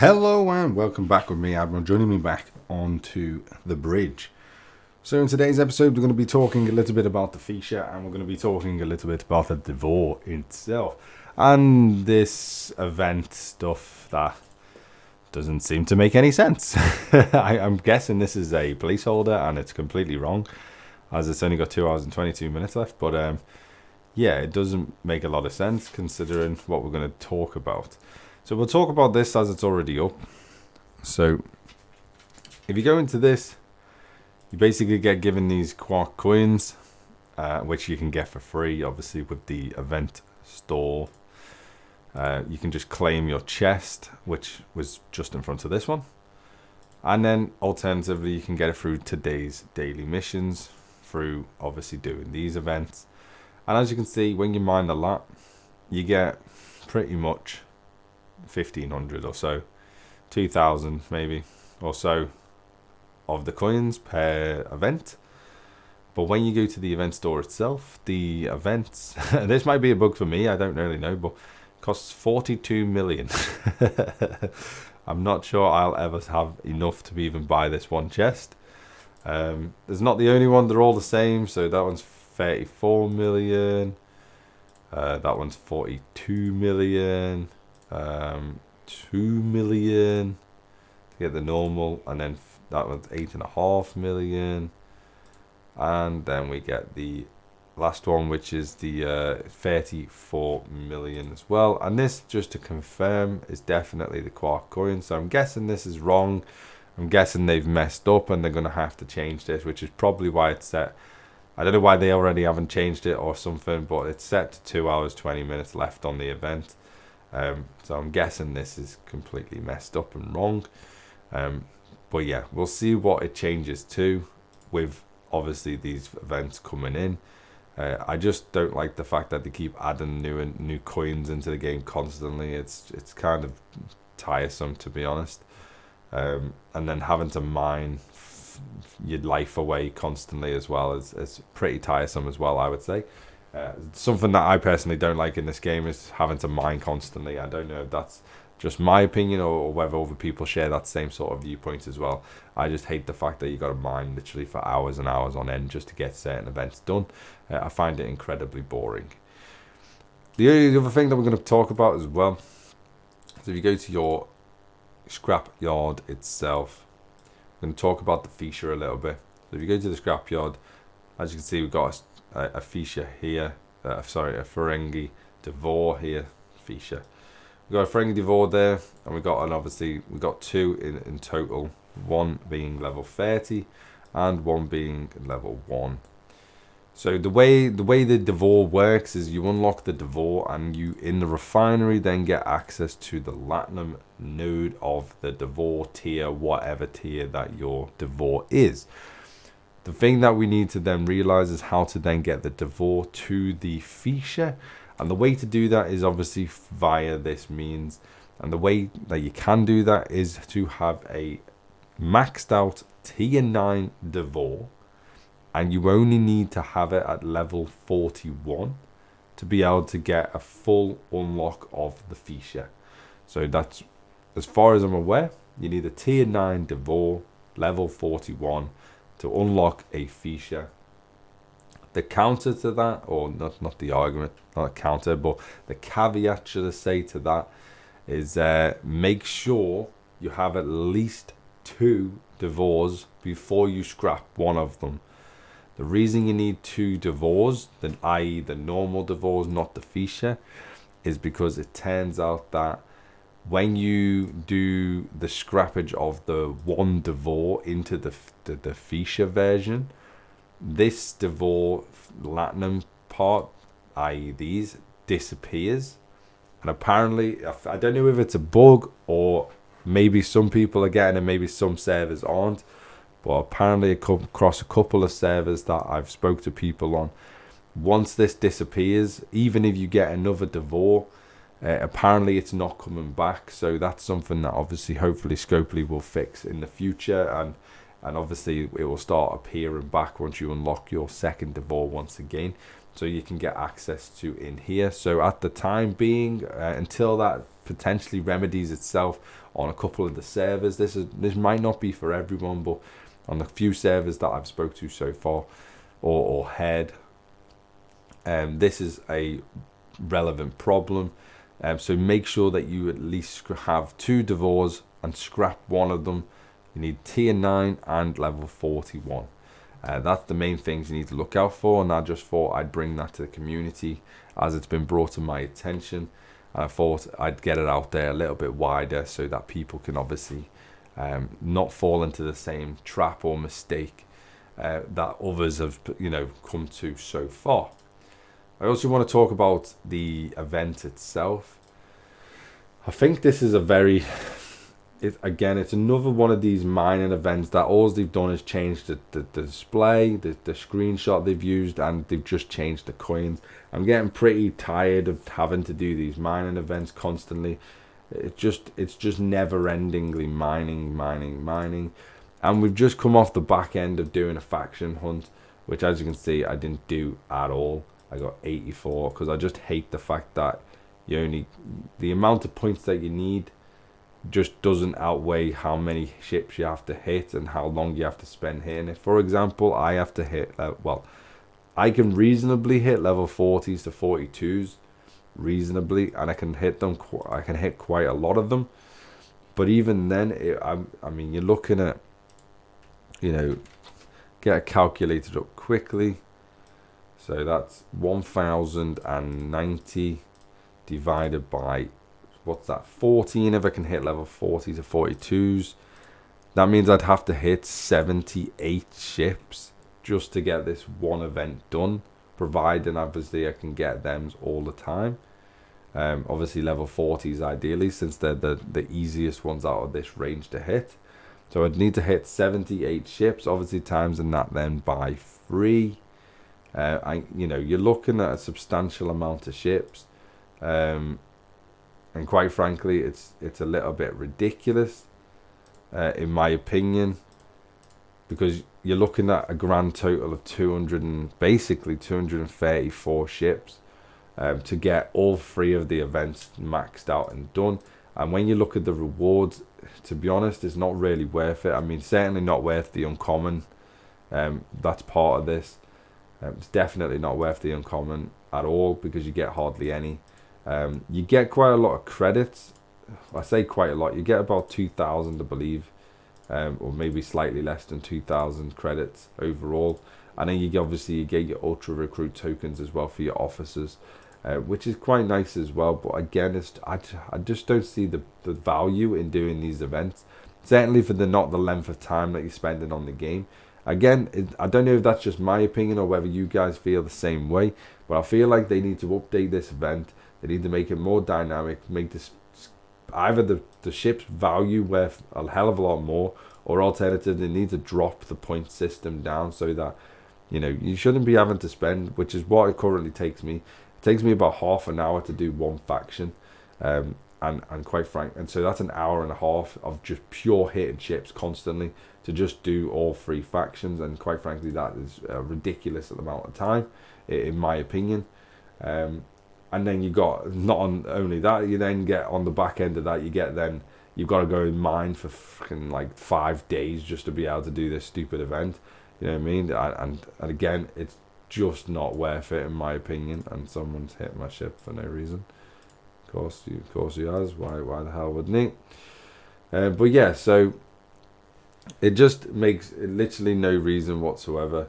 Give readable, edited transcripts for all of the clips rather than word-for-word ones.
Hello and welcome back with me, Admiral, joining me back onto the bridge. So in today's episode, we're going to be talking a little bit about the Feesha, and we're going to be talking a little bit about the Devore itself, and this event stuff that doesn't seem to make any sense. I'm guessing this is a placeholder, and it's completely wrong, as it's only got 2 hours and 22 minutes left, but yeah, it doesn't make a lot of sense considering what we're going to talk about. So we'll talk about this as it's already up. So if you go into this, you basically get given these Quark coins, which you can get for free, obviously, with the event store. You can just claim your chest, which was just in front of this one. And then alternatively, you can get it through today's daily missions, through obviously doing these events. And as you can see, when you mine a lot, you get pretty much 1,500 or so, 2,000 maybe or so of the coins per event. But when you go to the event store itself, the events this might be a bug for me, I don't really know, but it costs 42 million. I'm not sure I'll ever have enough to even buy this one chest. There's not the only one, they're all the same. So that one's 34 million, that one's 42 million, 2 million to get the normal, and then that one's 8.5 million, and then we get the last one, which is the 34 million as well. And this, just to confirm, is definitely the Quark coin. So I'm guessing this is wrong. I'm guessing they've messed up and they're going to have to change this, which is probably why it's set. I don't know why they already haven't changed it or something, but it's set to 2 hours 20 minutes left on the event. So I'm guessing this is completely messed up and wrong. But yeah, we'll see what it changes to with obviously these events coming in. I just don't like the fact that they keep adding new coins into the game constantly. It's kind of tiresome, to be honest. And then having to mine your life away constantly as well is pretty tiresome as well, I would say. Something that I personally don't like in this game is having to mine constantly. I don't know if that's just my opinion or whether other people share that same sort of viewpoint as well. I just hate the fact that you got to mine literally for hours and hours on end just to get certain events done. I find it incredibly boring. The only other thing that we're going to talk about as well is if you go to your scrap yard itself, we're going to talk about the Feesha a little bit. So if you go to the scrap yard, as you can see, we've got a Feesha here, a Ferengi Devore here, Feesha. We've got a Ferengi Devore there, and we've got two in total, one being level 30 and one being level 1. So the way the Devore works is you unlock the Devore, and you in the refinery then get access to the Latinum node of the Devore tier, whatever tier that your Devore is. The thing that we need to then realize is how to then get the Devore to the Feesha, and the way to do that is obviously via this means. And the way that you can do that is to have a maxed out tier 9 Devore, and you only need to have it at level 41 to be able to get a full unlock of the Feesha. So that's, as far as I'm aware, you need a tier 9 Devore, level 41, to unlock a Feesha. The counter to that, or not the argument, not a counter, but the caveat, should I say, to that is make sure you have at least 2 Devores before you scrap one of them. The reason you need 2 Devores, i.e. the normal Devores, not the Feesha, is because it turns out that when you do the scrappage of the one Devore into the Feesha version, this Devore Latinum part, i.e. these, disappears. And apparently, I don't know if it's a bug or maybe some people are getting it, maybe some servers aren't, but apparently it come across a couple of servers that I've spoke to people on. Once this disappears, even if you get another Devore, apparently it's not coming back. So that's something that obviously hopefully Scopely will fix in the future, and obviously it will start appearing back once you unlock your second Devore once again. so you can get access to in here. So at the time being, until that potentially remedies itself on a couple of the servers, this might not be for everyone, but on the few servers that I've spoke to so far or heard, this is a relevant problem. So make sure that you at least have 2 Devors and scrap one of them. You need tier 9 and level 41. That's the main things you need to look out for, and I just thought I'd bring that to the community as it's been brought to my attention. I thought I'd get it out there a little bit wider so that people can obviously not fall into the same trap or mistake that others have, come to so far. I also want to talk about the event itself. I think this is it's another one of these mining events that all they've done is change the display, the screenshot they've used, and they've just changed the coins. I'm getting pretty tired of having to do these mining events constantly. It's just never-endingly mining. And we've just come off the back end of doing a faction hunt, which, as you can see, I didn't do at all. I got 84 because I just hate the fact that the amount of points that you need just doesn't outweigh how many ships you have to hit and how long you have to spend hitting it. For example, I have to hit I can reasonably hit level 40s to 42s reasonably, and I can hit quite a lot of them. But even then, I mean, you're looking at, get a calculator up quickly. So that's 1090 divided by, what's that, 14 if I can hit level 40 to 42s. That means I'd have to hit 78 ships just to get this one event done, providing obviously I can get them all the time. Obviously level 40s ideally, since they're the easiest ones out of this range to hit. So I'd need to hit 78 ships, obviously timesing that then by 3. You're looking at a substantial amount of ships, and quite frankly, it's a little bit ridiculous, in my opinion, because you're looking at a grand total of 234 ships to get all 3 of the events maxed out and done. And when you look at the rewards, to be honest, it's not really worth it. I mean, certainly not worth the uncommon. That's part of this. It's definitely not worth the uncommon at all because you get hardly any. You get quite a lot of credits. I say quite a lot. You get about 2,000, I believe, or maybe slightly less than 2,000 credits overall. And then you get your ultra recruit tokens as well for your officers, which is quite nice as well. But again, I just don't see the value in doing these events. Certainly for not the length of time that you're spending on the game. Again, I don't know if that's just my opinion or whether you guys feel the same way, but I feel like they need to update this event. They need to make it more dynamic, make this either the ship's value worth a hell of a lot more, or alternatively, they need to drop the point system down so that, you shouldn't be having to spend, which is what it currently takes me. It takes me about half an hour to do one faction, and quite frank, and so that's an hour and a half of just pure hitting ships constantly to just do all 3 factions, and quite frankly that is a ridiculous amount of time in my opinion. And then you got, not only that, you then get on the back end of that, you've got to go and mine for fucking like 5 days just to be able to do this stupid event. You know what I mean? And again, it's just not worth it in my opinion. And someone's hit my ship for no reason. Of course he has. Why the hell wouldn't he? But yeah, so it just makes literally no reason whatsoever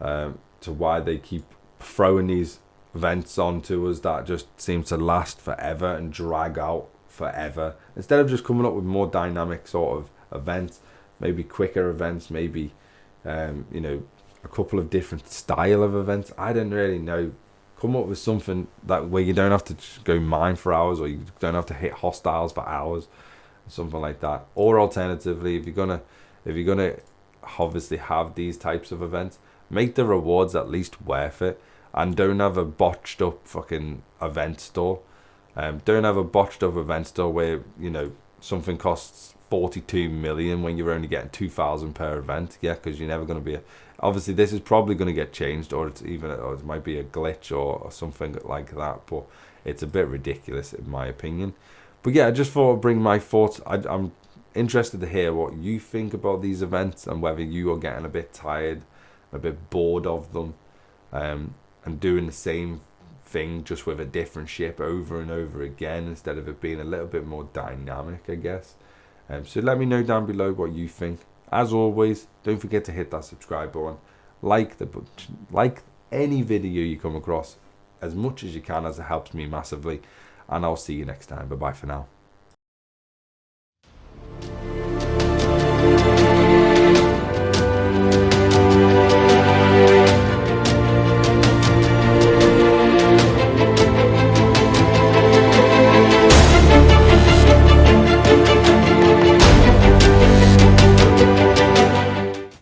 to why they keep throwing these events onto us that just seem to last forever and drag out forever, instead of just coming up with more dynamic sort of events, maybe quicker events, maybe a couple of different style of events. I don't really know. Come up with something that where you don't have to go mine for hours, or you don't have to hit hostiles for hours, something like that. Or alternatively, if you're gonna obviously have these types of events, make the rewards at least worth it, and don't have a botched up fucking event store. Don't have a botched up event store where something costs 42 million when you're only getting 2,000 per event. Yeah, because you're never going to be Obviously, this is probably going to get changed, or or it might be a glitch or something like that. But it's a bit ridiculous in my opinion. But yeah, I just thought I'd bring my thoughts. I'm interested to hear what you think about these events and whether you are getting a bit tired, a bit bored of them, and doing the same thing just with a different ship over and over again instead of it being a little bit more dynamic, I guess. So let me know down below what you think. As always, don't forget to hit that subscribe button, like any video you come across as much as you can, as it helps me massively. And I'll see you next time. Bye bye for now.